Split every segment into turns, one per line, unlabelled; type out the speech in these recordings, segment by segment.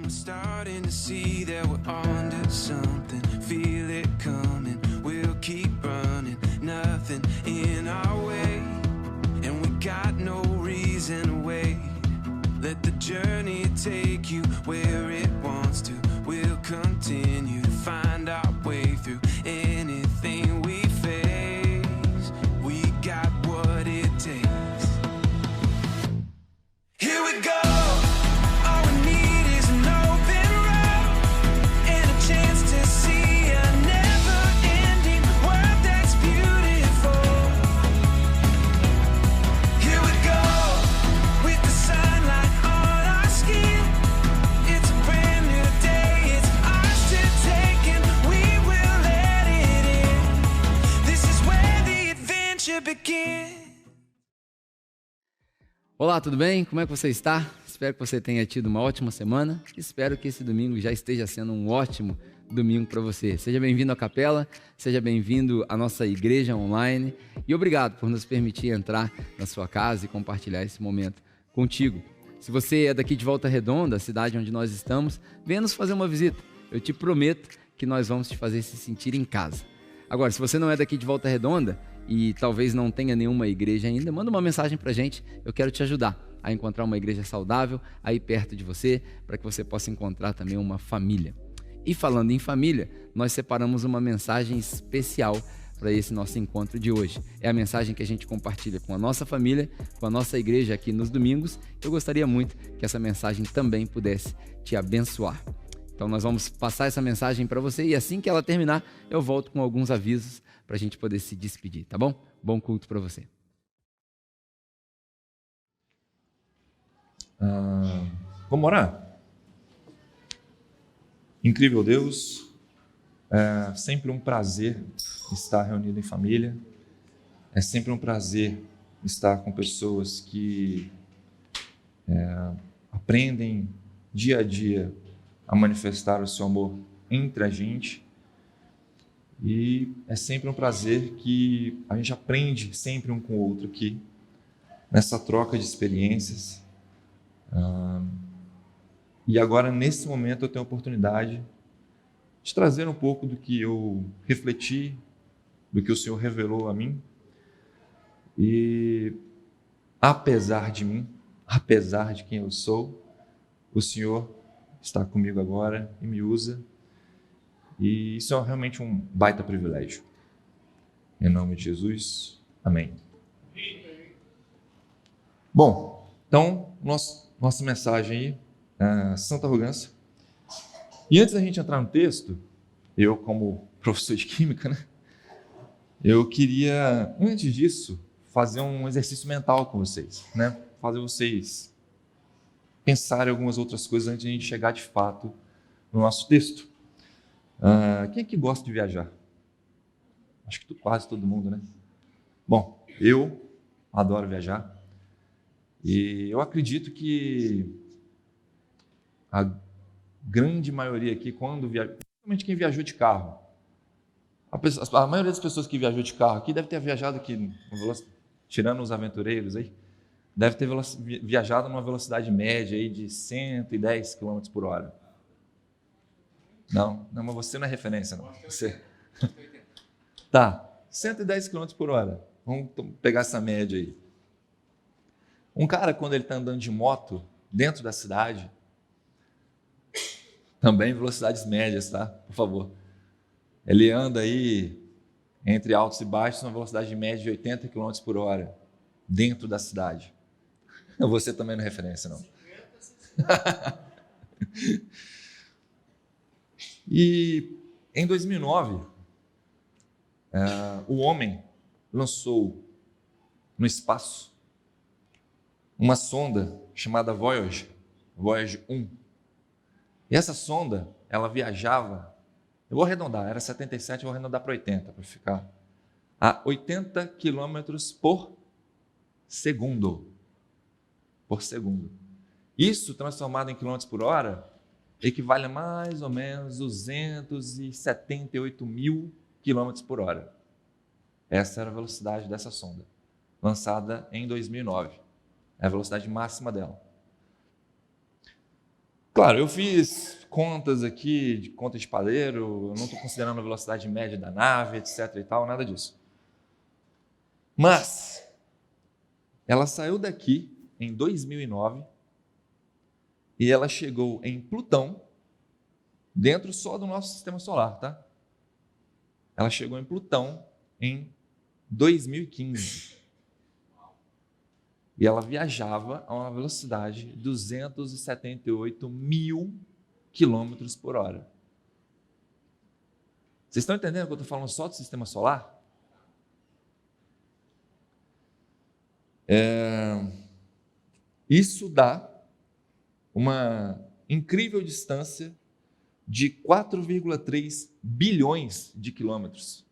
I'm starting to see that we're onto something. Feel it coming, we'll keep running. Nothing in our way, and we got no reason to wait. Let the journey take you where it wants to. We'll continue to find our way through anything we face. We got what it takes. Here we go. All we need is an open road and a chance to see a never-ending world that's beautiful. Here we go, with the sunlight on our skin. It's a brand new day, it's ours to take, and we will let it in. This is where the adventure begins.
Olá, tudo bem? Como é que você está? Espero que você tenha tido uma ótima semana. Espero que esse domingo já esteja sendo um ótimo domingo para você. Seja bem-vindo à Capela, seja bem-vindo à nossa igreja online e obrigado por nos permitir entrar na sua casa e compartilhar esse momento contigo. Se você é daqui de Volta Redonda, a cidade onde nós estamos, venha nos fazer uma visita. Eu te prometo que nós vamos te fazer se sentir em casa. Agora, se você não é daqui de Volta Redonda e talvez não tenha nenhuma igreja ainda, manda uma mensagem pra gente. Eu quero te ajudar a encontrar uma igreja saudável aí perto de você, para que você possa encontrar também uma família. E falando em família, nós separamos uma mensagem especial para esse nosso encontro de hoje. É a mensagem que a gente compartilha com a nossa família, com a nossa igreja aqui nos domingos. Eu gostaria muito que essa mensagem também pudesse te abençoar. Então nós vamos passar essa mensagem para você e assim que ela terminar, eu volto com alguns avisos para a gente poder se despedir, tá bom? Bom culto para você.
Vamos orar? Incrível Deus, é sempre um prazer estar reunido em família, é sempre um prazer estar com pessoas que aprendem dia a dia a manifestar o seu amor entre a gente, e é sempre um prazer que a gente aprende sempre um com o outro aqui, nessa troca de experiências. E agora, nesse momento, eu tenho a oportunidade de trazer um pouco do que eu refleti, do que o Senhor revelou a mim. E, apesar de mim, apesar de quem eu sou, o Senhor está comigo agora e me usa. E isso é realmente um baita privilégio. Em nome de Jesus, amém. Bom, então, nossa mensagem aí é santa arrogância. E antes da gente entrar no texto, eu como professor de química, eu queria, antes disso, fazer um exercício mental com vocês, fazer vocês pensarem algumas outras coisas antes de a gente chegar de fato no nosso texto. Quem é que gosta de viajar? Acho que quase todo mundo, Bom, eu adoro viajar. E eu acredito que a grande maioria aqui, principalmente quem viajou de carro, a maioria das pessoas que viajou de carro aqui deve ter viajado aqui, tirando os aventureiros aí, deve ter viajado numa velocidade média aí de 110 km por hora. Não, mas você não é referência, não. Você... Tá, 110 km por hora. Vamos pegar essa média aí. Um cara, quando ele está andando de moto dentro da cidade, também velocidades médias, tá? Por favor. Ele anda aí entre altos e baixos, uma velocidade média de 80 km por hora dentro da cidade. Você também não é referência, não. E em 2009, o homem lançou no espaço uma sonda chamada Voyager 1. E essa sonda, ela viajava, eu vou arredondar, era 77, eu vou arredondar para 80, para ficar a 80 km por segundo. Por segundo. Isso, transformado em quilômetros por hora, equivale a mais ou menos 278 mil quilômetros por hora. Essa era a velocidade dessa sonda, lançada em 2009. É a velocidade máxima dela. Claro, eu fiz contas aqui, de conta de padeiro, eu não estou considerando a velocidade média da nave, etc e tal, nada disso. Mas ela saiu daqui em 2009 e ela chegou em Plutão, dentro só do nosso sistema solar, tá? Ela chegou em Plutão em 2015. E ela viajava a uma velocidade de 278 mil quilômetros por hora. Vocês estão entendendo que eu estou falando só do sistema solar? Isso dá uma incrível distância de 4,3 bilhões de quilômetros.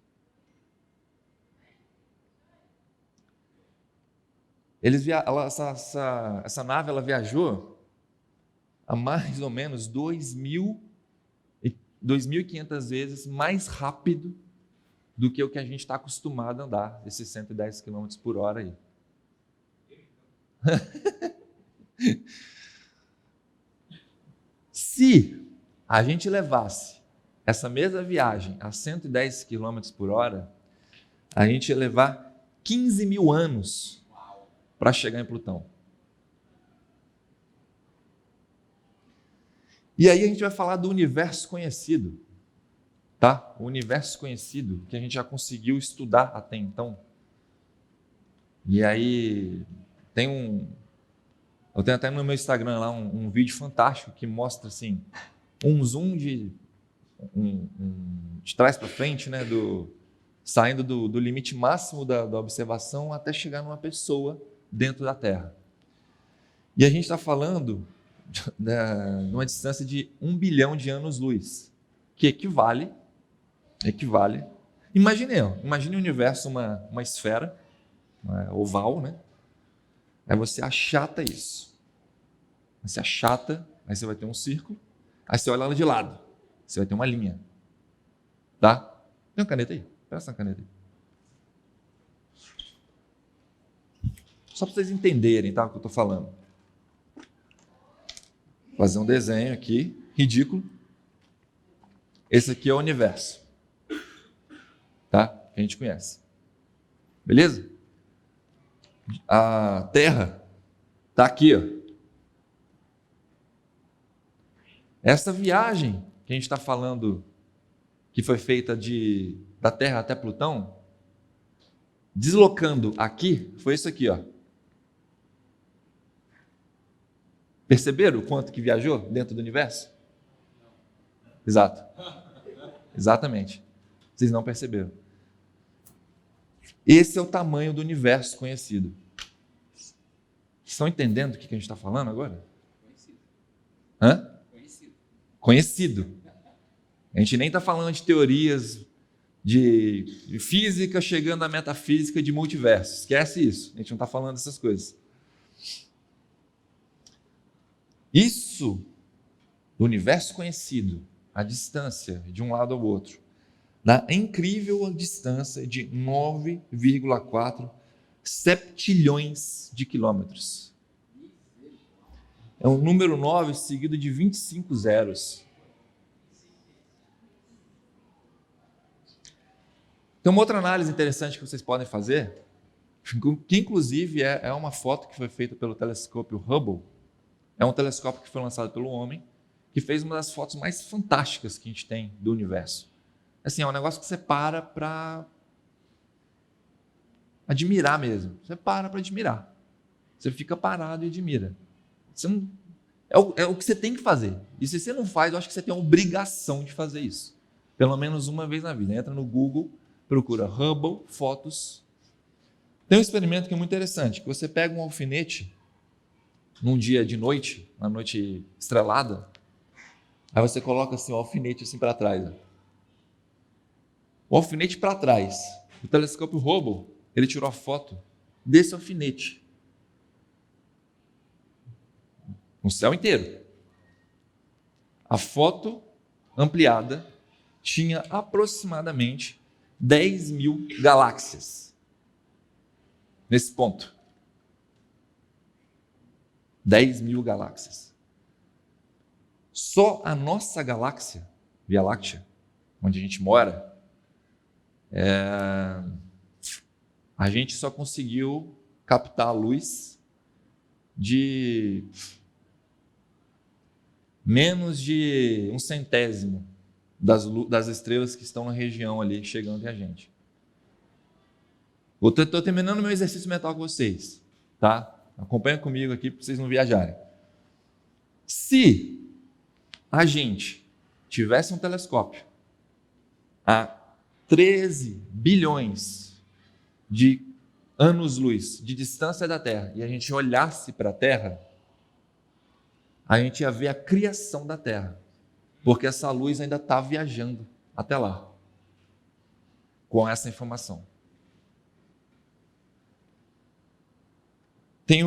Essa nave ela viajou a mais ou menos 2.500 vezes mais rápido do que o que a gente está acostumado a andar, esses 110 km por hora aí. Se a gente levasse essa mesma viagem a 110 km por hora, a gente ia levar 15 mil anos para chegar em Plutão. E aí a gente vai falar do universo conhecido, tá? O universo conhecido que a gente já conseguiu estudar até então. E aí eu tenho até no meu Instagram lá um vídeo fantástico que mostra assim um zoom de trás para frente, né? Saindo do limite máximo da observação até chegar numa pessoa dentro da Terra. E a gente está falando de uma distância de 1 bilhão de anos-luz, que equivale. Imagine o universo uma esfera oval, né? Aí você achata isso. Você achata, aí você vai ter um círculo, aí você olha ela de lado, você vai ter uma linha. Tá? Tem uma caneta aí? Presta uma caneta aí. Só para vocês entenderem, tá, o que eu estou falando. Vou fazer um desenho aqui, ridículo. Esse aqui é o universo. Tá? Que a gente conhece. Beleza? A Terra está aqui, ó. Essa viagem que a gente está falando, que foi feita da Terra até Plutão, deslocando aqui, foi isso aqui, ó. Perceberam o quanto que viajou dentro do universo? Exato. Exatamente. Vocês não perceberam. Esse é o tamanho do universo conhecido. Estão entendendo o que a gente está falando agora? Conhecido. Hã? Conhecido. A gente nem está falando de teorias de física chegando à metafísica de multiverso. Esquece isso. A gente não está falando dessas coisas. Isso, do universo conhecido, a distância de um lado ao outro, dá incrível distância de 9,4 septilhões de quilômetros. É um número 9 seguido de 25 zeros. Tem uma outra análise interessante que vocês podem fazer, que inclusive é uma foto que foi feita pelo telescópio Hubble. É um telescópio que foi lançado pelo homem, que fez uma das fotos mais fantásticas que a gente tem do universo. Assim, é um negócio que você para admirar mesmo. Você para admirar. Você fica parado e admira. É o que você tem que fazer. E se você não faz, eu acho que você tem a obrigação de fazer isso. Pelo menos uma vez na vida. Entra no Google, procura Hubble, fotos. Tem um experimento que é muito interessante, que você pega um alfinete num dia de noite, uma noite estrelada, aí você coloca assim, o alfinete assim para trás. Ó. O alfinete para trás. O telescópio Hubble, ele tirou a foto desse alfinete. No céu inteiro. A foto ampliada tinha aproximadamente 10 mil galáxias. Nesse ponto. 10 mil galáxias. Só a nossa galáxia, Via Láctea, onde a gente mora, a gente só conseguiu captar a luz de menos de 1/100 das estrelas que estão na região ali chegando até a gente. Estou terminando meu exercício mental com vocês, tá? Acompanha comigo aqui para vocês não viajarem. Se a gente tivesse um telescópio a 13 bilhões de anos-luz de distância da Terra e a gente olhasse para a Terra, a gente ia ver a criação da Terra, porque essa luz ainda está viajando até lá, com essa informação. Tem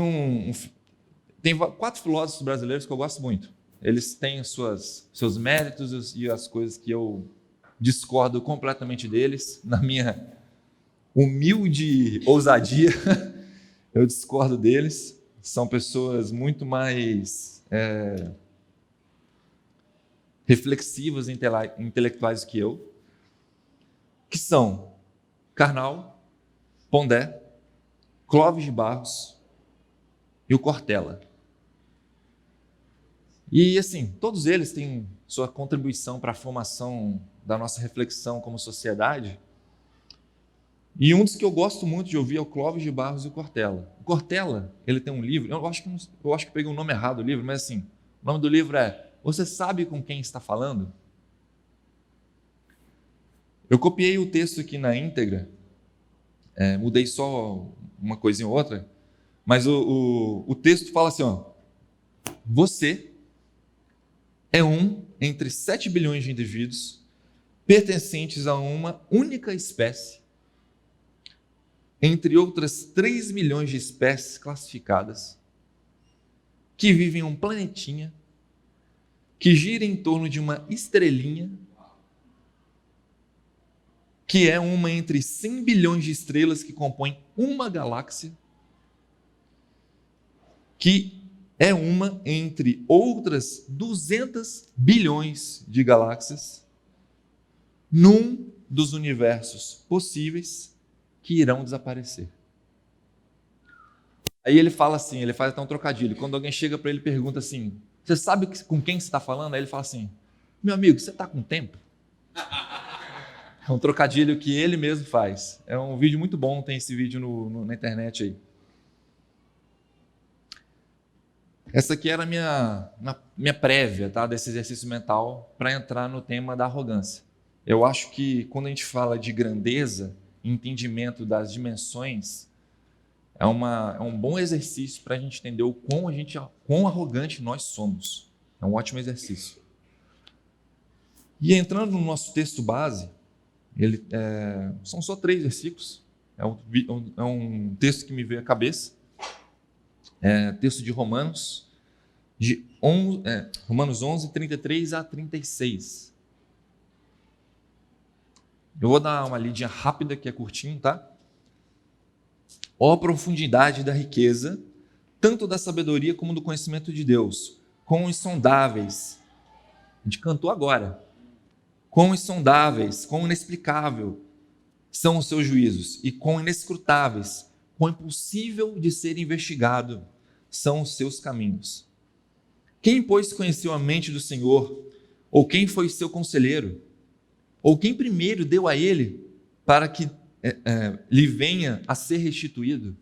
4 filósofos brasileiros que eu gosto muito. Eles têm seus méritos e as coisas que eu discordo completamente deles. Na minha humilde ousadia, eu discordo deles. São pessoas muito mais reflexivas e intelectuais que eu, que são Karnal, Pondé, Clóvis de Barros e o Cortella. E assim, todos eles têm sua contribuição para a formação da nossa reflexão como sociedade. E um dos que eu gosto muito de ouvir é o Clóvis de Barros e o Cortella. O Cortella, ele tem um livro, eu acho que peguei o nome errado do livro, mas assim, o nome do livro é Você Sabe Com Quem Está Falando? Eu copiei o texto aqui na íntegra, mudei só uma coisinha ou outra, mas o texto fala assim, ó, você é um entre 7 bilhões de indivíduos pertencentes a uma única espécie, entre outras 3 milhões de espécies classificadas, que vivem em um planetinha, que gira em torno de uma estrelinha, que é uma entre 100 bilhões de estrelas que compõem uma galáxia, que é uma entre outras 200 bilhões de galáxias, num dos universos possíveis que irão desaparecer. Aí ele fala assim, ele faz até um trocadilho. Quando alguém chega para ele e pergunta assim, você sabe com quem você está falando? Aí ele fala assim, meu amigo, você está com tempo? É um trocadilho que ele mesmo faz. É um vídeo muito bom, tem esse vídeo na internet aí. Essa aqui era a minha prévia, tá, desse exercício mental para entrar no tema da arrogância. Eu acho que quando a gente fala de grandeza, entendimento das dimensões, é um bom exercício para a gente entender o quão arrogante nós somos. É um ótimo exercício. E entrando no nosso texto base, são só 3 versículos. É um texto que me veio à cabeça. Texto de Romanos, Romanos 11, 33 a 36. Eu vou dar uma lidinha rápida, que é curtinho, tá? Ó profundidade da riqueza, tanto da sabedoria como do conhecimento de Deus, quão insondáveis. A gente cantou agora. Quão insondáveis, quão inexplicável são os seus juízos e quão inescrutáveis, quão impossível de ser investigado são os seus caminhos. Quem, pois, conheceu a mente do Senhor? Ou quem foi seu conselheiro? Ou quem primeiro deu a ele para que lhe venha a ser restituído?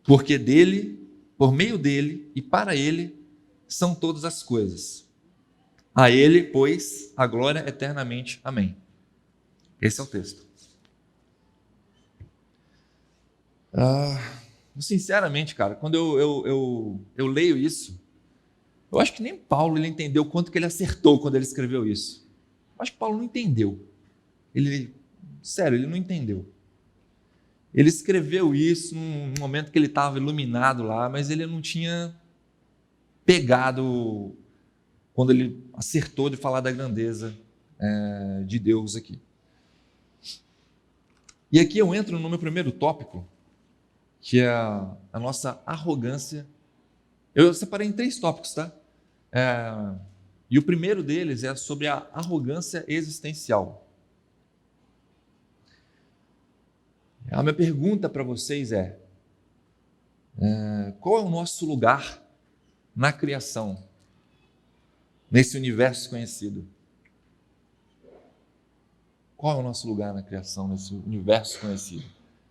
Porque dele, por meio dele e para ele são todas as coisas. A ele, pois, a glória eternamente. Amém. Esse é o texto. Sinceramente, cara, quando eu leio isso, eu acho que nem Paulo ele entendeu quanto que ele acertou quando ele escreveu isso. Eu acho que Paulo não entendeu. Ele não entendeu. Ele escreveu isso num momento que ele estava iluminado lá, mas ele não tinha pegado quando ele acertou de falar da grandeza de Deus aqui. E aqui eu entro no meu primeiro tópico, que é a nossa arrogância Eu separei em 3 tópicos, tá? E o primeiro deles é sobre a arrogância existencial. A minha pergunta para vocês qual é o nosso lugar na criação, nesse universo conhecido? Qual é o nosso lugar na criação, nesse universo conhecido?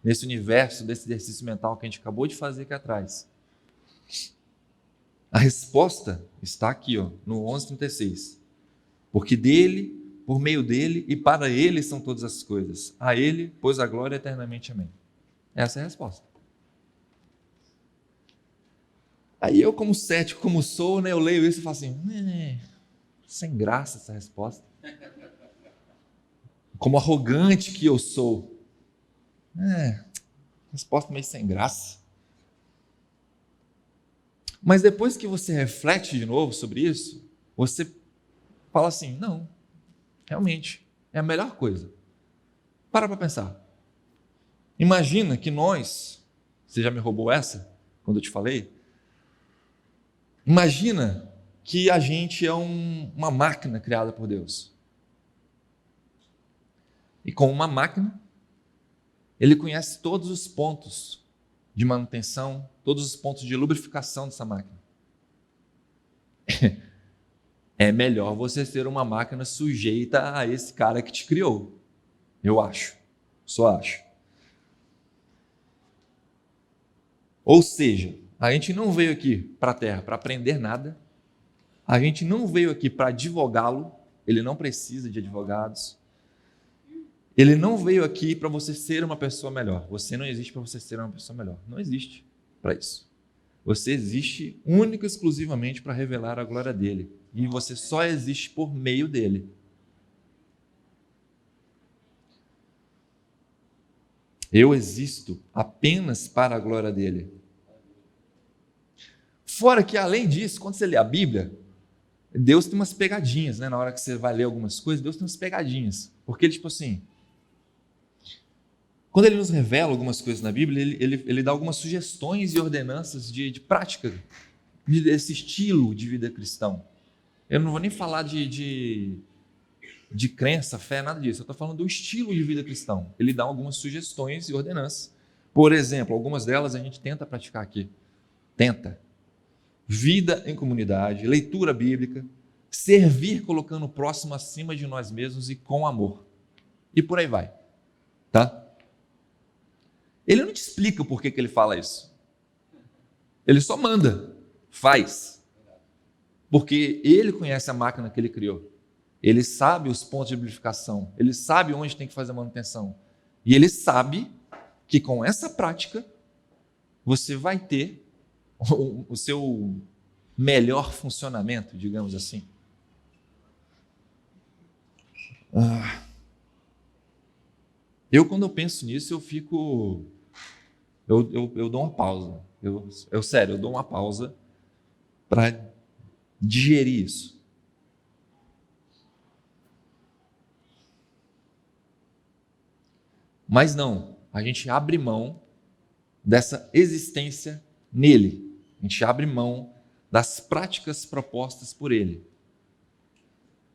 Nesse universo desse exercício mental que a gente acabou de fazer aqui atrás. A resposta está aqui, no 11:36. Porque dele, por meio dele e para ele são todas as coisas. A ele, pois a glória eternamente. Amém. Essa é a resposta. Aí eu, como cético, como sou, eu leio isso e falo assim, sem graça essa resposta. Como arrogante que eu sou. Resposta meio sem graça. Mas depois que você reflete de novo sobre isso, você fala assim, não, realmente, é a melhor coisa. Para pensar. Imagina que nós, você já me roubou essa, quando eu te falei? Imagina que a gente é uma máquina criada por Deus. E com uma máquina, ele conhece todos os pontos de manutenção, todos os pontos de lubrificação dessa máquina. É melhor você ser uma máquina sujeita a esse cara que te criou. Eu acho. Só acho. Ou seja, a gente não veio aqui para a Terra para aprender nada. A gente não veio aqui para advogá-lo. Ele não precisa de advogados. Ele não veio aqui para você ser uma pessoa melhor. Você não existe para você ser uma pessoa melhor. Não existe para isso. Você existe única e exclusivamente para revelar a glória dele. E você só existe por meio dele. Eu existo apenas para a glória dele. Fora que, além disso, quando você lê a Bíblia, Deus tem umas pegadinhas, né? Na hora que você vai ler algumas coisas, Deus tem umas pegadinhas. Porque ele, tipo assim, quando ele nos revela algumas coisas na Bíblia, ele dá algumas sugestões e ordenanças de prática desse estilo de vida cristão. Eu não vou nem falar de crença, fé, nada disso. Eu estou falando do estilo de vida cristão. Ele dá algumas sugestões e ordenanças. Por exemplo, algumas delas a gente tenta praticar aqui. Tenta. Vida em comunidade, leitura bíblica, servir colocando o próximo acima de nós mesmos e com amor. E por aí vai. Tá? Ele não te explica por que ele fala isso. Ele só manda, faz. Porque ele conhece a máquina que ele criou. Ele sabe os pontos de lubrificação. Ele sabe onde tem que fazer a manutenção. E ele sabe que com essa prática você vai ter o seu melhor funcionamento, digamos assim. Quando eu penso nisso, eu fico... Eu dou uma pausa. Sério, eu dou uma pausa para digerir isso. Mas não, a gente abre mão dessa existência nele. A gente abre mão das práticas propostas por ele.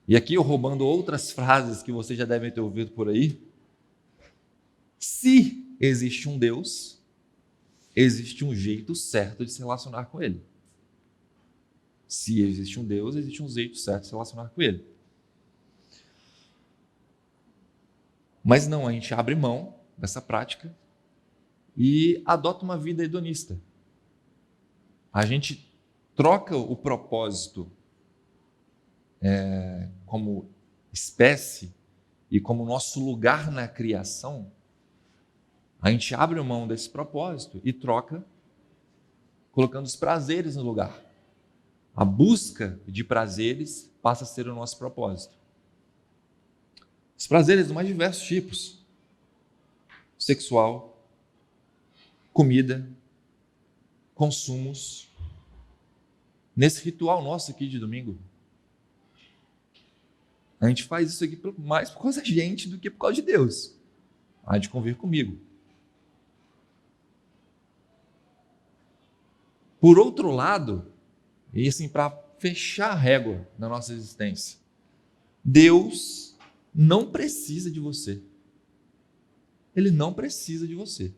E aqui eu roubando outras frases que vocês já devem ter ouvido por aí. Se existe um Deus, existe um jeito certo de se relacionar com ele. Se existe um Deus, existe um jeito certo de se relacionar com ele. Mas não, a gente abre mão dessa prática e adota uma vida hedonista. A gente troca o propósito como espécie e como nosso lugar na criação. A gente abre mão desse propósito e troca colocando os prazeres no lugar. A busca de prazeres passa a ser o nosso propósito. Os prazeres dos mais diversos tipos. Sexual, comida, consumos. Nesse ritual nosso aqui de domingo. A gente faz isso aqui mais por causa da gente do que por causa de Deus. Há de convir comigo. Por outro lado, e assim, para fechar a régua da nossa existência, Deus não precisa de você. Ele não precisa de você.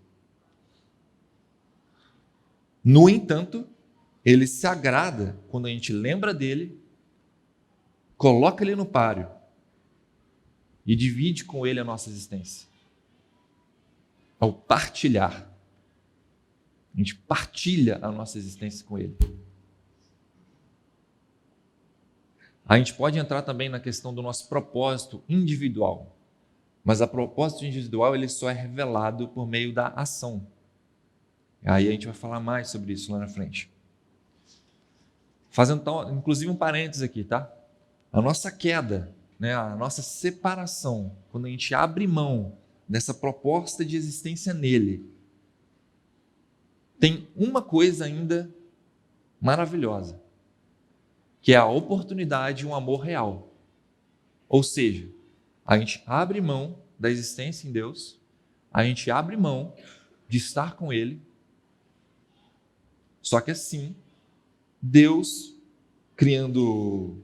No entanto, ele se agrada quando a gente lembra dele, coloca ele no páreo e divide com ele a nossa existência. Ao partilhar, a gente partilha a nossa existência com ele. A gente pode entrar também na questão do nosso propósito individual, mas o propósito individual ele só é revelado por meio da ação. Aí a gente vai falar mais sobre isso lá na frente. Fazendo então, inclusive um parênteses aqui, tá? A nossa queda, né, a nossa separação, quando a gente abre mão dessa proposta de existência nele, tem uma coisa ainda maravilhosa, que é a oportunidade de um amor real. Ou seja, a gente abre mão da existência em Deus, a gente abre mão de estar com Ele, só que assim, Deus, criando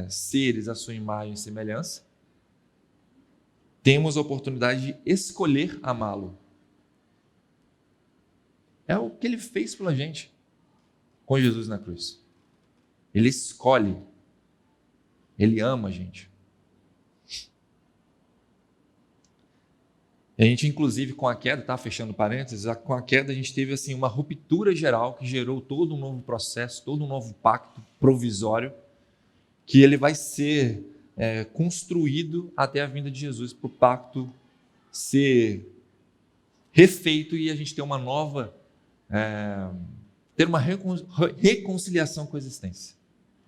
seres à sua imagem e semelhança, temos a oportunidade de escolher amá-lo. É o que Ele fez pela gente com Jesus na cruz. Ele escolhe, Ele ama a gente. E a gente, inclusive, com a queda, tá fechando parênteses, com a queda a gente teve assim, uma ruptura geral que gerou todo um novo processo, todo um novo pacto provisório, que ele vai ser construído até a vinda de Jesus, para o pacto ser refeito e a gente ter uma nova, ter uma reconciliação com a existência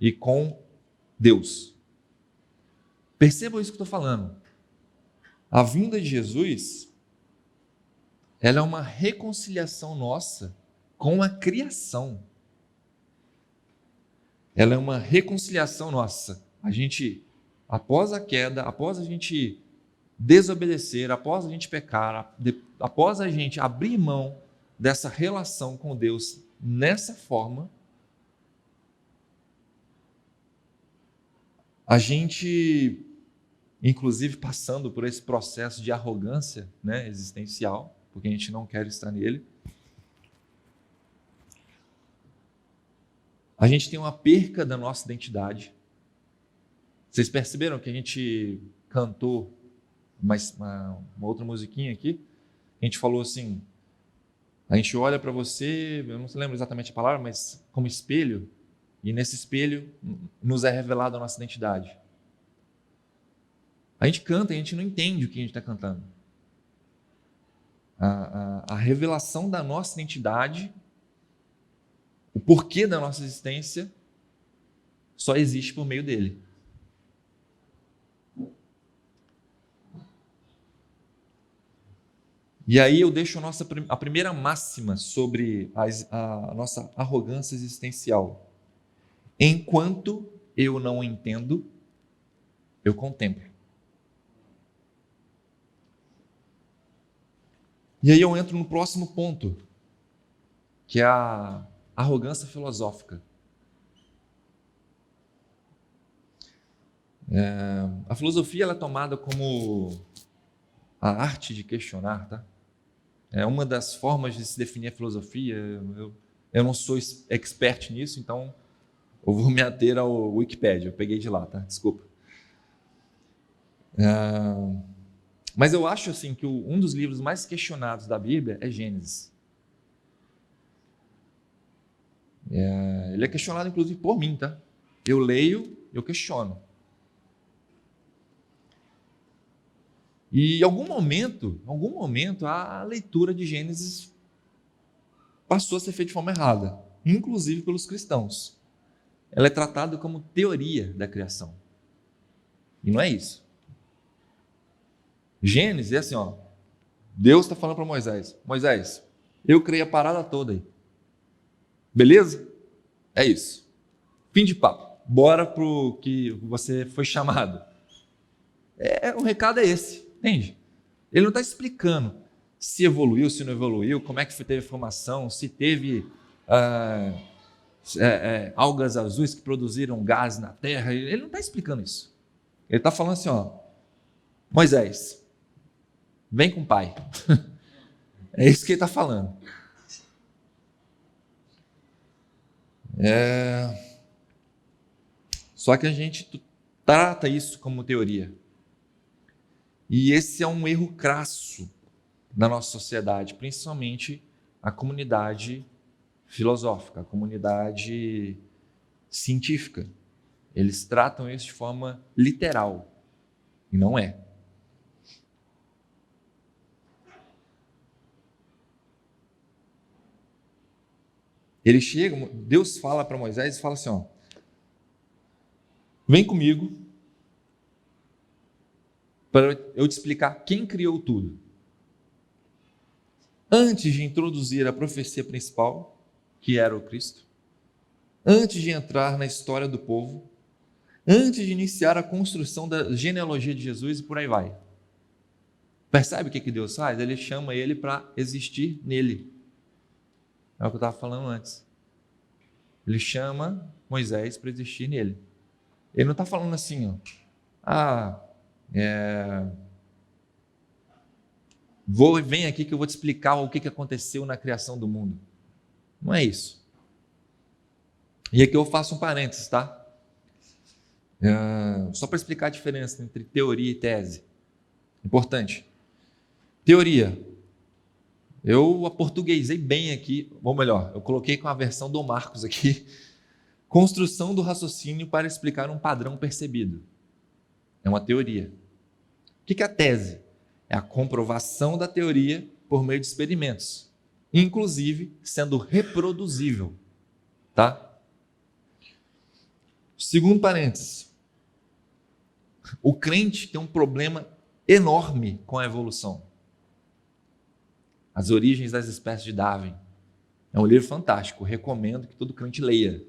e com Deus. Percebam isso que eu estou falando. A vinda de Jesus, ela é uma reconciliação nossa com a criação. Ela é uma reconciliação nossa. A gente, após a queda, após a gente desobedecer, após a gente pecar, após a gente abrir mão dessa relação com Deus nessa forma, a gente, inclusive passando por esse processo de arrogância, né, existencial, porque a gente não quer estar nele, a gente tem uma perca da nossa identidade. Vocês perceberam que a gente cantou uma outra musiquinha aqui? A gente falou assim, a gente olha para você, eu não lembro exatamente a palavra, mas como espelho, e nesse espelho nos é revelada a nossa identidade. A gente canta e a gente não entende o que a gente está cantando. A revelação da nossa identidade, o porquê da nossa existência, só existe por meio dele. E aí eu deixo a primeira máxima sobre a nossa arrogância existencial. Enquanto eu não entendo, eu contemplo. E aí eu entro no próximo ponto, que é a arrogância filosófica. A filosofia ela é tomada como a arte de questionar, tá? É uma das formas de se definir a filosofia. Eu não sou expert nisso, então eu vou me ater ao Wikipedia. Eu peguei de lá, tá? Desculpa. Mas eu acho assim que um dos livros mais questionados da Bíblia é Gênesis. Ele é questionado inclusive por mim, tá? Eu leio, eu questiono. E em algum momento, a leitura de Gênesis passou a ser feita de forma errada, inclusive pelos cristãos. Ela é tratada como teoria da criação. E não é isso. Gênesis é assim, ó. Deus está falando para Moisés: Moisés, eu criei a parada toda aí. Beleza? É isso. Fim de papo. Bora para o que você foi chamado. O recado é esse. Entende? Ele não está explicando se evoluiu, se não evoluiu, como é que teve formação, se teve algas azuis que produziram gás na terra. Ele não está explicando isso. Ele está falando assim, ó, Moisés, vem com o pai. É isso que ele está falando. Só que a gente trata isso como teoria. E esse é um erro crasso na nossa sociedade, principalmente a comunidade filosófica, a comunidade científica. Eles tratam isso de forma literal, e não é. Ele chega, Deus fala para Moisés e fala assim, ó, vem comigo para eu te explicar quem criou tudo. Antes de introduzir a profecia principal, que era o Cristo, antes de entrar na história do povo, antes de iniciar a construção da genealogia de Jesus e por aí vai. Percebe o que Deus faz? Ele chama ele para existir nele. É o que eu estava falando antes. Ele chama Moisés para existir nele. Ele não está falando assim, ó, vem aqui que eu vou te explicar o que aconteceu na criação do mundo. Não é isso. E aqui eu faço um parênteses, tá? Só para explicar a diferença entre teoria e tese. Importante. Teoria. Eu aportuguesei bem aqui, ou melhor, eu coloquei com a versão do Marcos aqui. Construção do raciocínio para explicar um padrão percebido. É uma teoria. O que é a tese? É a comprovação da teoria por meio de experimentos, inclusive sendo reproduzível. Tá? Segundo parênteses. O crente tem um problema enorme com a evolução. As Origens das Espécies de Darwin. É um livro fantástico, recomendo que todo crente leia.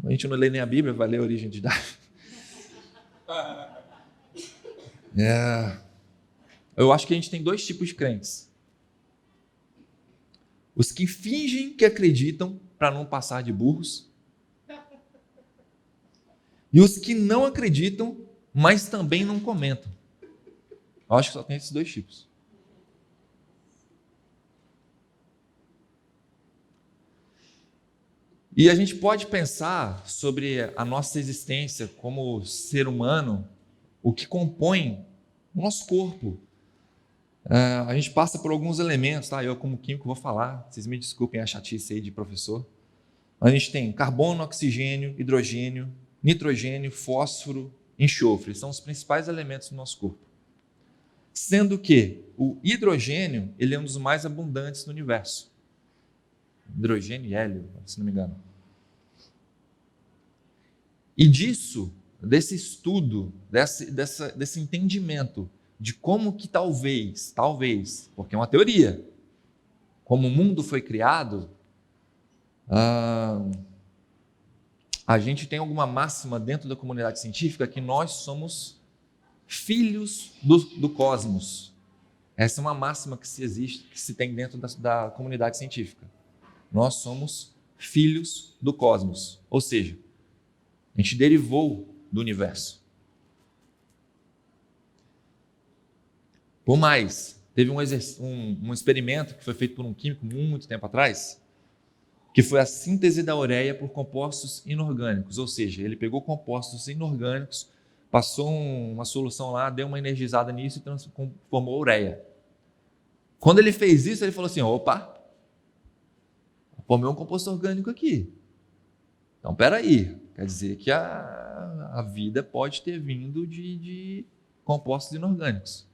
A gente não lê nem a Bíblia, vai ler a Origem de Darwin. Eu acho que a gente tem dois tipos de crentes. Os que fingem que acreditam para não passar de burros. E os que não acreditam, mas também não comentam. Eu acho que só tem esses dois tipos. E a gente pode pensar sobre a nossa existência como ser humano, o que compõe o nosso corpo. A gente passa por alguns elementos, tá? Eu como químico vou falar, vocês me desculpem a chatice aí de professor. A gente tem carbono, oxigênio, hidrogênio, nitrogênio, fósforo, enxofre. São os principais elementos do nosso corpo. Sendo que o hidrogênio ele é um dos mais abundantes no universo. Hidrogênio e hélio, se não me engano. E desse estudo, desse entendimento de como que talvez, porque é uma teoria, como o mundo foi criado, a gente tem alguma máxima dentro da comunidade científica que nós somos filhos do cosmos. Essa é uma máxima que se tem dentro da comunidade científica. Nós somos filhos do cosmos. Ou seja, a gente derivou do universo. Por mais, teve um experimento que foi feito por um químico muito tempo atrás, que foi a síntese da ureia por compostos inorgânicos. Ou seja, ele pegou compostos inorgânicos, passou uma solução lá, deu uma energizada nisso e transformou ureia. Quando ele fez isso, ele falou assim, opa, formei um composto orgânico aqui. Então, peraí, quer dizer que a vida pode ter vindo de compostos inorgânicos.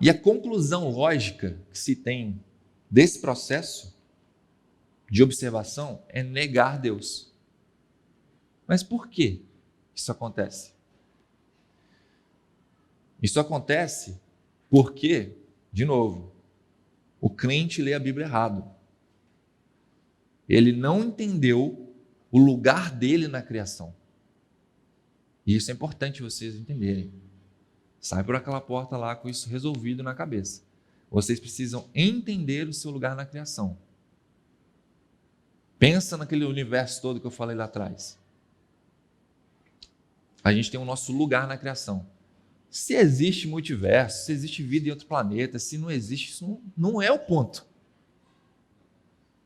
E a conclusão lógica que se tem desse processo de observação é negar Deus. Mas por que isso acontece? Isso acontece porque, de novo, o crente lê a Bíblia errado. Ele não entendeu o lugar dele na criação. E isso é importante vocês entenderem. Sai por aquela porta lá com isso resolvido na cabeça. vocês precisam entender o seu lugar na criação. Pensa naquele universo todo que eu falei lá atrás. A gente tem o nosso lugar na criação. Se existe multiverso, se existe vida em outro planeta, se não existe, isso não é o ponto.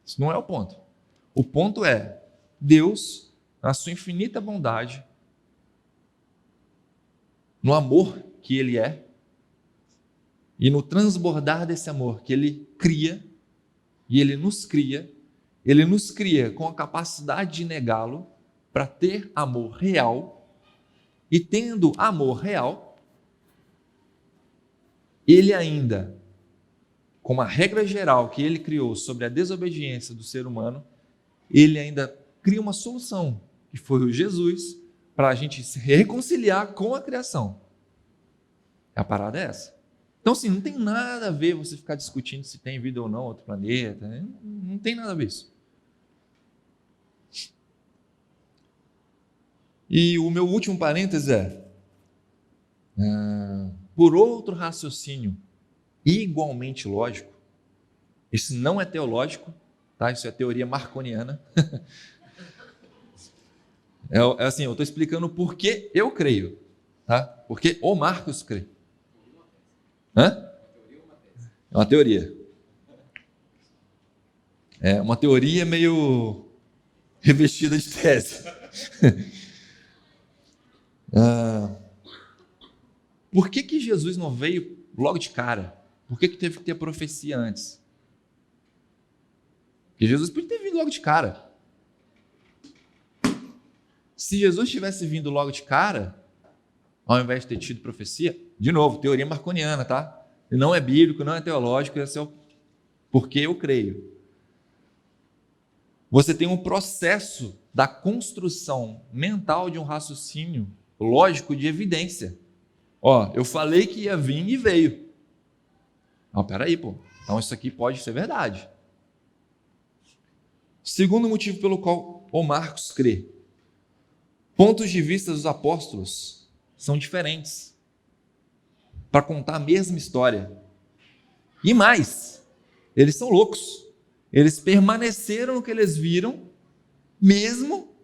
Isso não é o ponto. O ponto é, Deus, na sua infinita bondade, no amor que Ele é, e no transbordar desse amor que Ele cria, e Ele nos cria com a capacidade de negá-lo para ter amor real, e tendo amor real, Ele ainda, com uma regra geral que Ele criou sobre a desobediência do ser humano, Ele ainda cria uma solução, que foi o Jesus, para a gente se reconciliar com a criação. A parada é essa. Então, assim, não tem nada a ver você ficar discutindo se tem vida ou não em outro planeta. Né? Não tem nada a ver isso. E o meu último parêntese por outro raciocínio igualmente lógico, isso não é teológico, tá? Isso é teoria marconiana. Assim, eu estou explicando por que eu creio, tá? Porque o Marcos crê. Hã? É uma teoria. É uma teoria meio revestida de tese. Por que Jesus não veio logo de cara? Por que teve que ter profecia antes? Porque Jesus podia ter vindo logo de cara. Se Jesus tivesse vindo logo de cara, ao invés de ter tido profecia, de novo, teoria marconiana, tá? Não é bíblico, não é teológico, esse é o porque eu creio. Você tem um processo da construção mental de um raciocínio lógico de evidência. Ó, eu falei que ia vir e veio. Não, peraí, pô. Então isso aqui pode ser verdade. Segundo motivo pelo qual o Marcos crê. Pontos de vista dos apóstolos são diferentes para contar a mesma história. E mais, eles são loucos. Eles permaneceram no que eles viram, mesmo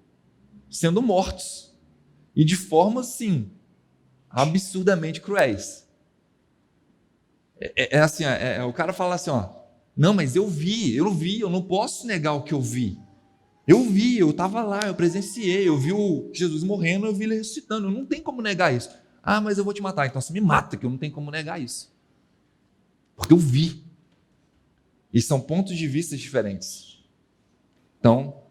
sendo mortos. E de formas, sim, absurdamente cruéis. O cara fala assim, ó, não, mas eu vi, eu não posso negar o que eu vi. Eu vi, eu estava lá, eu presenciei, eu vi o Jesus morrendo, eu vi ele ressuscitando, não tem como negar isso. Ah, mas eu vou te matar, então você me mata, que eu não tenho como negar isso. Porque eu vi. E são pontos de vista diferentes. Então,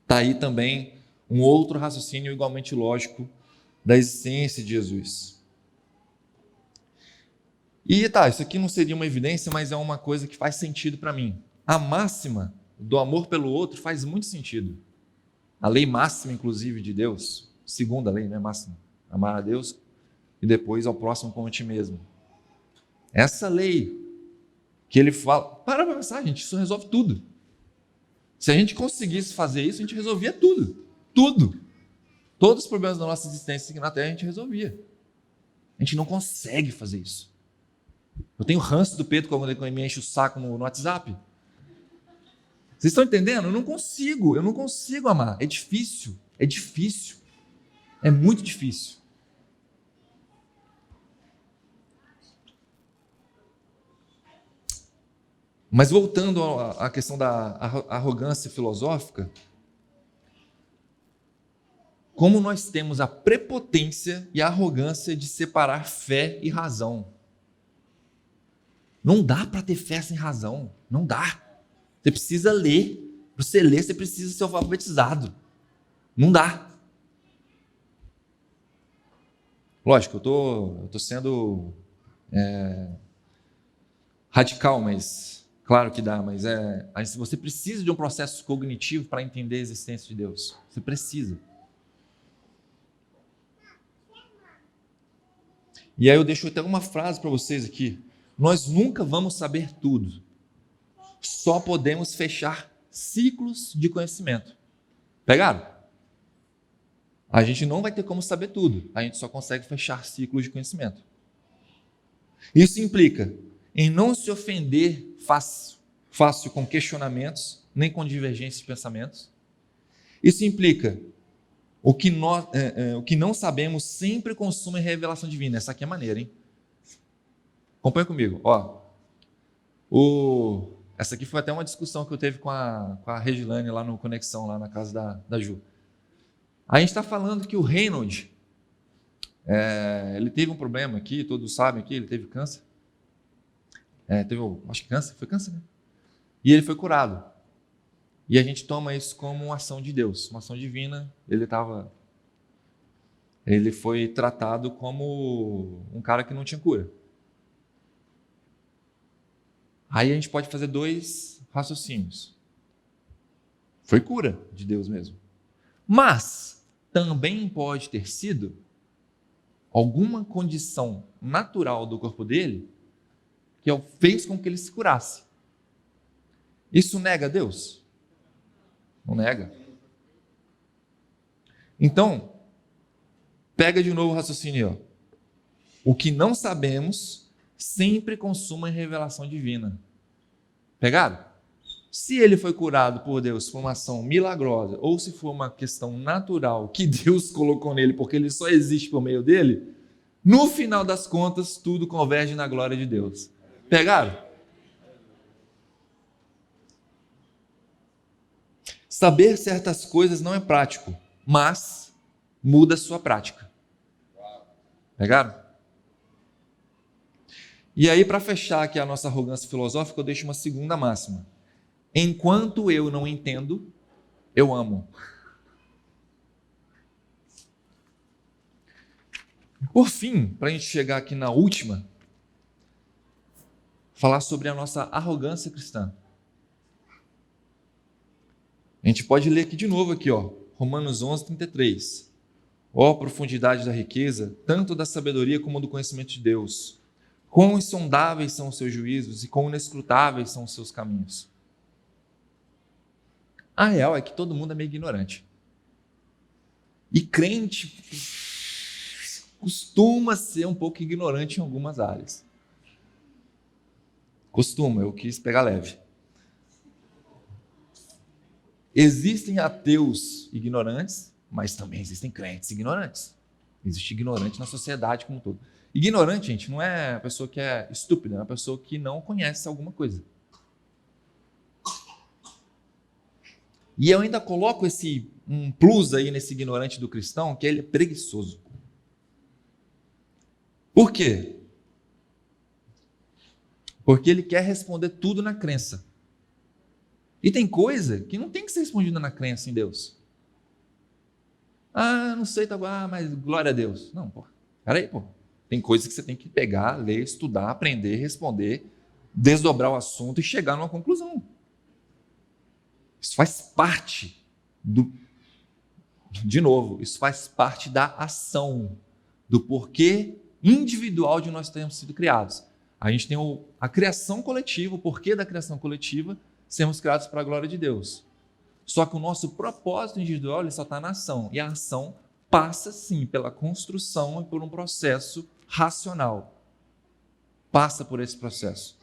está aí também um outro raciocínio igualmente lógico da existência de Jesus. E tá, isso aqui não seria uma evidência, mas é uma coisa que faz sentido para mim. A máxima do amor pelo outro faz muito sentido. A lei máxima, inclusive, de Deus, segunda lei, né, máxima, amar a Deus e depois ao próximo como a ti mesmo. Essa lei que ele fala, para pensar, gente, isso resolve tudo. Se a gente conseguisse fazer isso, a gente resolvia tudo. Tudo. Todos os problemas da nossa existência aqui na Terra a gente resolvia. A gente não consegue fazer isso. Eu tenho ranço do Pedro quando ele me enche o saco no WhatsApp. Vocês estão entendendo? Eu não consigo amar. É difícil. É muito difícil. Mas voltando à questão da arrogância filosófica, como nós temos a prepotência e a arrogância de separar fé e razão. Não dá para ter fé sem razão. Não dá. Você precisa ler. Para você ler, você precisa ser alfabetizado. Não dá. Lógico, eu estou sendo radical, mas claro que dá. Mas você precisa de um processo cognitivo para entender a existência de Deus. Você precisa. E aí eu deixo até uma frase para vocês aqui. Nós nunca vamos saber tudo. Só podemos fechar ciclos de conhecimento. Pegaram? A gente não vai ter como saber tudo. A gente só consegue fechar ciclos de conhecimento. Isso implica em não se ofender fácil com questionamentos, nem com divergência de pensamentos. Isso implica o que não sabemos sempre consuma revelação divina. Essa aqui é maneira, hein? Acompanha comigo. Essa aqui foi até uma discussão que eu teve com a Regilane lá no Conexão, lá na casa da Ju. A gente está falando que o Reynold, ele teve um problema aqui, todos sabem aqui, ele teve câncer. Acho que câncer, foi câncer, né? E ele foi curado. E a gente toma isso como uma ação de Deus, uma ação divina. Ele foi tratado como um cara que não tinha cura. Aí a gente pode fazer 2 raciocínios. Foi cura de Deus mesmo. Mas também pode ter sido alguma condição natural do corpo dele que fez com que ele se curasse. Isso nega Deus? Não nega. Então, pega de novo o raciocínio. O que não sabemos sempre consuma em revelação divina. Pegaram? Se ele foi curado por Deus por uma ação milagrosa, ou se for uma questão natural que Deus colocou nele, porque ele só existe por meio dele, no final das contas, tudo converge na glória de Deus. Pegaram? Saber certas coisas não é prático, mas muda a sua prática. Pegaram? E aí, para fechar aqui a nossa arrogância filosófica, eu deixo uma segunda máxima. Enquanto eu não entendo, eu amo. Por fim, para a gente chegar aqui na última, falar sobre a nossa arrogância cristã. A gente pode ler aqui de novo, Romanos 11:33. Profundidade da riqueza, tanto da sabedoria como do conhecimento de Deus. Quão insondáveis são os seus juízos e quão inescrutáveis são os seus caminhos. A real é que todo mundo é meio ignorante. E crente costuma ser um pouco ignorante em algumas áreas. Eu quis pegar leve. Existem ateus ignorantes, mas também existem crentes ignorantes. Existe ignorante na sociedade como um todo. Ignorante, gente, não é a pessoa que é estúpida, é a pessoa que não conhece alguma coisa. E eu ainda coloco um plus aí nesse ignorante do cristão, que ele é preguiçoso. Por quê? Porque ele quer responder tudo na crença. E tem coisa que não tem que ser respondida na crença em Deus. Não sei, mas glória a Deus. Não, peraí, Tem coisa que você tem que pegar, ler, estudar, aprender, responder, desdobrar o assunto e chegar numa conclusão. Isso faz parte isso faz parte da ação, do porquê individual de nós termos sido criados. A gente tem a criação coletiva, o porquê da criação coletiva, sermos criados para a glória de Deus. Só que o nosso propósito individual ele só está na ação. E a ação passa, sim, pela construção e por um processo racional. Passa por esse processo.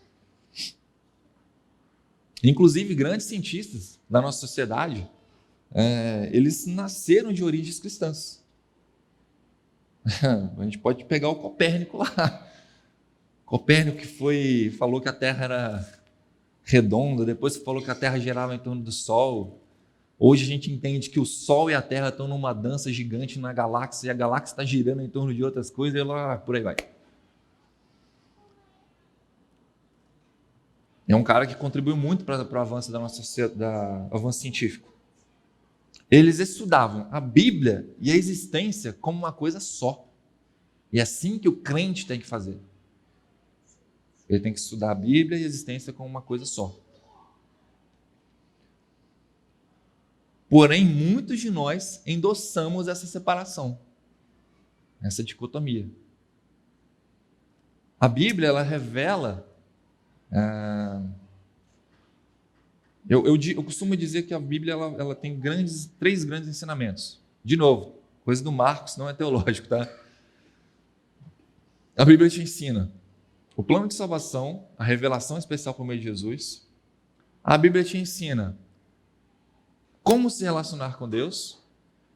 Inclusive, grandes cientistas da nossa sociedade, eles nasceram de origens cristãs. A gente pode pegar o Copérnico lá. Copérnico que falou que a Terra era redonda, depois falou que a Terra girava em torno do Sol. Hoje a gente entende que o Sol e a Terra estão numa dança gigante na galáxia, e a galáxia está girando em torno de outras coisas, e lá, por aí vai. É um cara que contribuiu muito para o avanço da nossa sociedade, avanço científico. Eles estudavam a Bíblia e a existência como uma coisa só. E é assim que o crente tem que fazer. Ele tem que estudar a Bíblia e a existência como uma coisa só. Porém, muitos de nós endossamos essa separação, essa dicotomia. A Bíblia, ela revela... Eu costumo dizer que a Bíblia ela tem 3 grandes ensinamentos. De novo, coisa do Marcos, não é teológico, tá? A Bíblia te ensina o plano de salvação, a revelação especial por meio de Jesus, a Bíblia te ensina como se relacionar com Deus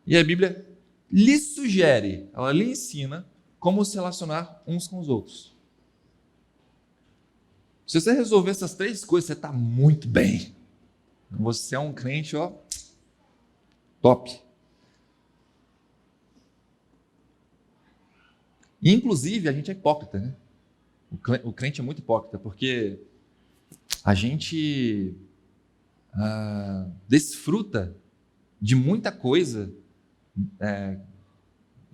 e a Bíblia lhe sugere, ela lhe ensina como se relacionar uns com os outros. Se você resolver essas 3 coisas, você está muito bem. Você é um crente, ó, top. E, inclusive, a gente é hipócrita, né? O crente é muito hipócrita, porque a gente desfruta de muita coisa,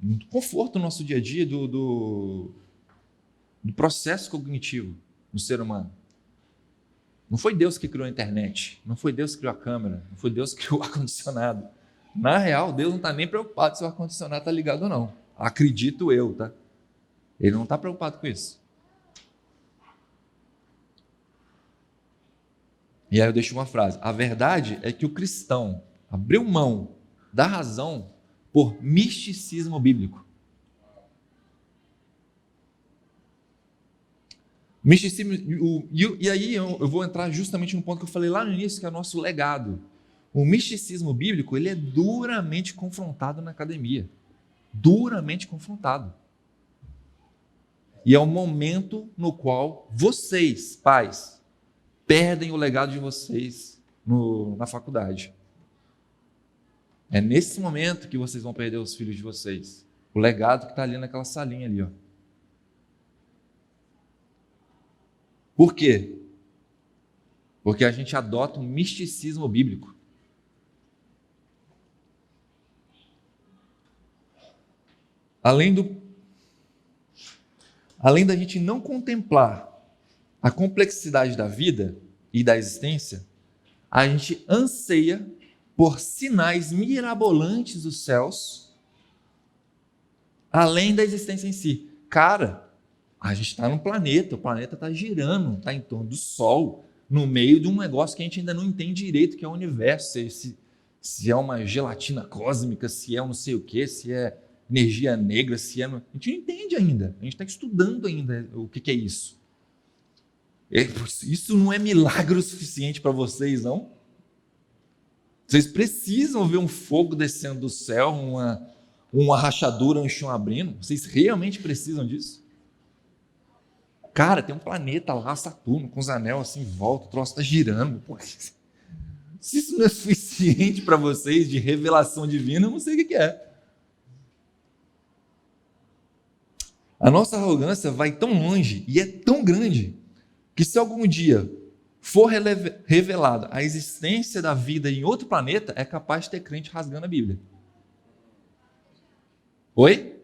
muito conforto no nosso dia a dia, do processo cognitivo do ser humano. Não foi Deus que criou a internet, não foi Deus que criou a câmera, não foi Deus que criou o ar-condicionado. Na real, Deus não está nem preocupado se o ar-condicionado está ligado ou não. Acredito eu, tá? Ele não está preocupado com isso. E aí eu deixo uma frase. A verdade é que o cristão abriu mão da razão por misticismo bíblico. Misticismo, e aí eu vou entrar justamente no ponto que eu falei lá no início, que é o nosso legado. O misticismo bíblico, ele é duramente confrontado na academia. Duramente confrontado. E é o momento no qual vocês, pais, perdem o legado de vocês na faculdade. É nesse momento que vocês vão perder os filhos de vocês. O legado que está ali naquela salinha ali, ó. Por quê? Porque a gente adota um misticismo bíblico. Além da gente não contemplar a complexidade da vida e da existência, a gente anseia por sinais mirabolantes dos céus, além da existência em si. Cara, a gente está num planeta, o planeta está girando, está em torno do Sol, no meio de um negócio que a gente ainda não entende direito, que é o universo, se é uma gelatina cósmica, se é um não sei o quê, se é energia negra, se é... A gente não entende ainda, a gente está estudando ainda o que é isso. Isso não é milagre o suficiente para vocês, não? Vocês precisam ver um fogo descendo do céu, uma rachadura, um chão abrindo? Vocês realmente precisam disso? Cara, tem um planeta lá, Saturno, com os anel assim em volta, o troço está girando. Pô, se isso não é suficiente para vocês de revelação divina, eu não sei o que é. A nossa arrogância vai tão longe e é tão grande que se algum dia for revelada a existência da vida em outro planeta, é capaz de ter crente rasgando a Bíblia. Oi?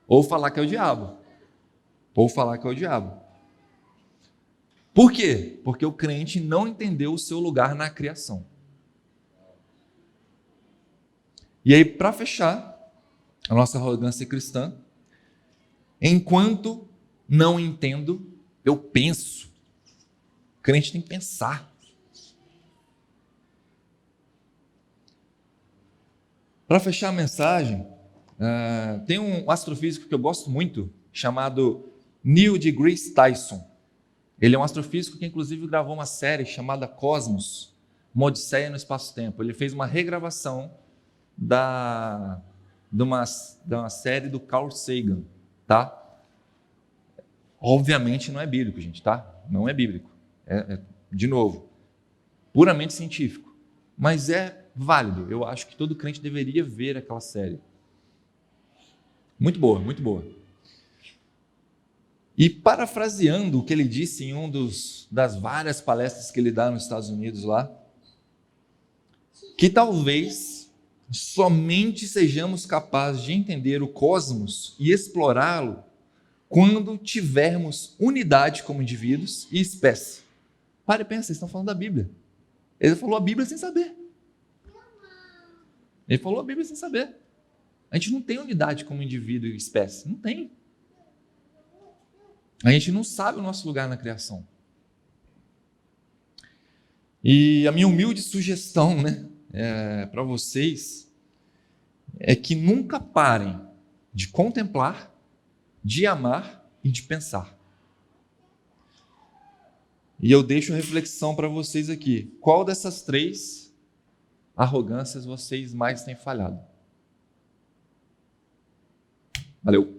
Ou falar que é o diabo. Por quê? Porque o crente não entendeu o seu lugar na criação. E aí, para fechar a nossa arrogância cristã, enquanto não entendo, eu penso. O crente tem que pensar. Para fechar a mensagem, tem um astrofísico que eu gosto muito, chamado Neil deGrasse Tyson. Ele é um astrofísico que inclusive gravou uma série chamada Cosmos, uma Odisseia no Espaço-Tempo. Ele fez uma regravação de uma série do Carl Sagan, tá? Obviamente não é bíblico, gente, tá? Não é bíblico. De novo, puramente científico. Mas é válido. Eu acho que todo crente deveria ver aquela série. Muito boa, muito boa. E parafraseando o que ele disse em das várias palestras que ele dá nos Estados Unidos lá, que talvez somente sejamos capazes de entender o cosmos e explorá-lo quando tivermos unidade como indivíduos e espécie. Pare e pensa, vocês estão falando da Bíblia. Ele falou a Bíblia sem saber. A gente não tem unidade como indivíduo e espécie. Não tem. A gente não sabe o nosso lugar na criação. E a minha humilde sugestão, para vocês é que nunca parem de contemplar, de amar e de pensar. E eu deixo a reflexão para vocês aqui. Qual dessas 3 arrogâncias vocês mais têm falhado? Valeu.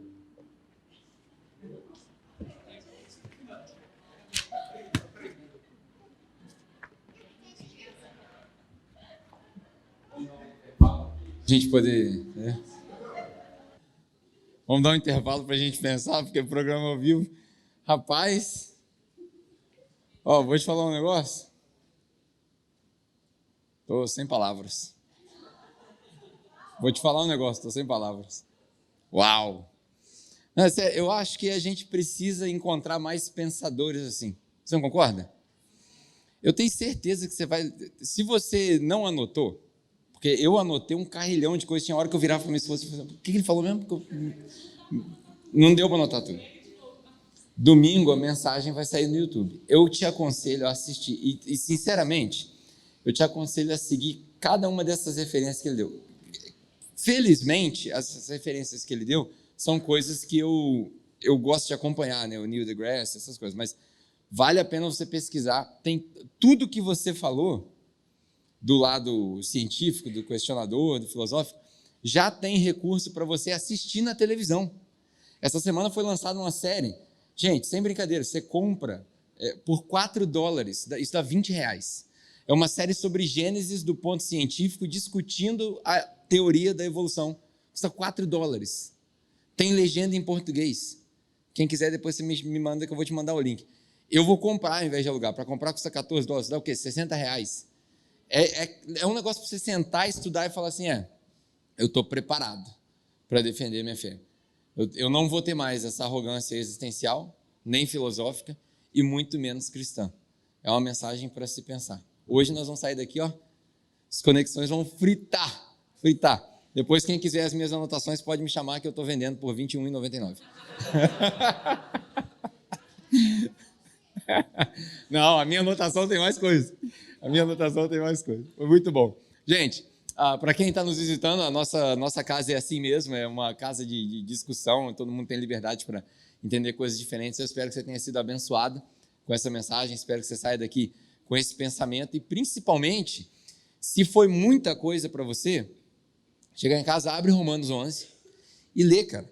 A gente poder, né? Vamos dar um intervalo para a gente pensar, porque o programa ao vivo, rapaz, vou te falar um negócio, estou sem palavras, estou sem palavras, uau, eu acho que a gente precisa encontrar mais pensadores assim, você não concorda? Eu tenho certeza que você vai, se você não anotou, porque eu anotei um carrilhão de coisas, tinha hora que eu virava para minha esposa e falava, o que ele falou mesmo? Não deu para anotar tudo. Domingo a mensagem vai sair no YouTube. Eu te aconselho a assistir, e sinceramente, eu te aconselho a seguir cada uma dessas referências que ele deu. Felizmente, essas referências que ele deu são coisas que eu gosto de acompanhar, né? O Neil deGrasse, essas coisas, mas vale a pena você pesquisar. Tem tudo que você falou, do lado científico, do questionador, do filosófico, já tem recurso para você assistir na televisão. Essa semana foi lançada uma série, gente, sem brincadeira, você compra por $4, isso dá R$20. É uma série sobre Gênesis do ponto científico, discutindo a teoria da evolução. Custa $4. Tem legenda em português. Quem quiser, depois você me manda, que eu vou te mandar o link. Eu vou comprar ao invés de alugar. Para comprar custa $14, dá o quê? R$60. É um negócio para você sentar, estudar e falar assim, eu estou preparado para defender minha fé. Eu não vou ter mais essa arrogância existencial, nem filosófica, e muito menos cristã. É uma mensagem para se pensar. Hoje nós vamos sair daqui, as conexões vão fritar. Depois, quem quiser as minhas anotações, pode me chamar, que eu estou vendendo por R$21,99. Não, a minha anotação tem mais coisa. Foi muito bom. Gente, para quem está nos visitando, a nossa casa é assim mesmo, é uma casa de discussão, todo mundo tem liberdade para entender coisas diferentes. Eu espero que você tenha sido abençoado com essa mensagem, espero que você saia daqui com esse pensamento e, principalmente, se foi muita coisa para você, chegar em casa, abre Romanos 11 e lê, cara.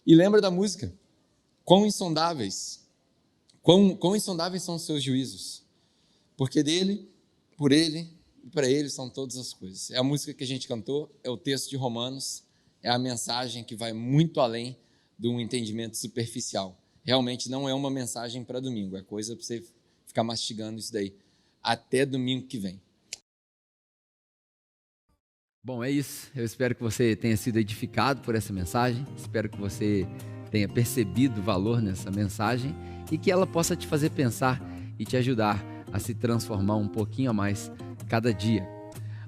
E lembra da música. Quão insondáveis são os seus juízos. Porque dele, por ele e para ele são todas as coisas. É a música que a gente cantou, é o texto de Romanos, é a mensagem que vai muito além de um entendimento superficial. Realmente não é uma mensagem para domingo, é coisa para você ficar mastigando isso daí até domingo que vem.
Bom, é isso. Eu espero que você tenha sido edificado por essa mensagem, espero que você tenha percebido o valor nessa mensagem e que ela possa te fazer pensar e te ajudar a se transformar um pouquinho a mais cada dia.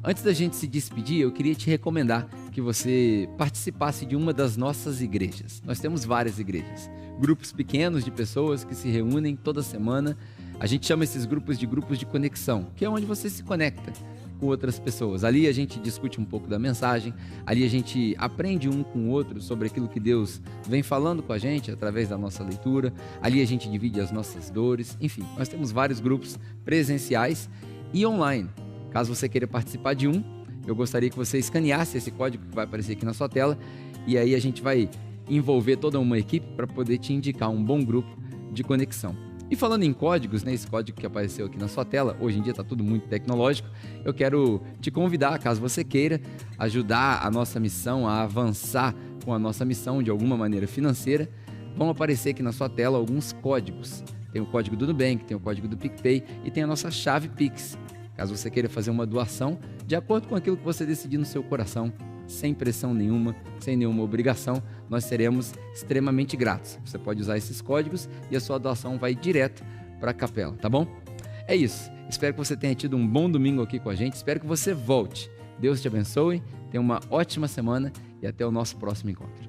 Antes da gente se despedir, eu queria te recomendar que você participasse de uma das nossas igrejas. Nós temos várias igrejas, grupos pequenos de pessoas que se reúnem toda semana. A gente chama esses grupos de conexão, que é onde você se conecta com outras pessoas. Ali a gente discute um pouco da mensagem, ali a gente aprende um com o outro sobre aquilo que Deus vem falando com a gente através da nossa leitura, ali a gente divide as nossas dores, enfim, nós temos vários grupos presenciais e online. Caso você queira participar de um, eu gostaria que você escaneasse esse código que vai aparecer aqui na sua tela e aí a gente vai envolver toda uma equipe para poder te indicar um bom grupo de conexão. E falando em códigos, né, esse código que apareceu aqui na sua tela, hoje em dia está tudo muito tecnológico, eu quero te convidar, caso você queira, ajudar a nossa missão a avançar com a nossa missão de alguma maneira financeira, vão aparecer aqui na sua tela alguns códigos. Tem o código do Nubank, tem o código do PicPay e tem a nossa chave Pix. Caso você queira fazer uma doação, de acordo com aquilo que você decidir no seu coração, sem pressão nenhuma, sem nenhuma obrigação, nós seremos extremamente gratos. Você pode usar esses códigos e a sua doação vai direto para a capela, tá bom? É isso. Espero que você tenha tido um bom domingo aqui com a gente. Espero que você volte. Deus te abençoe, tenha uma ótima semana e até o nosso próximo encontro.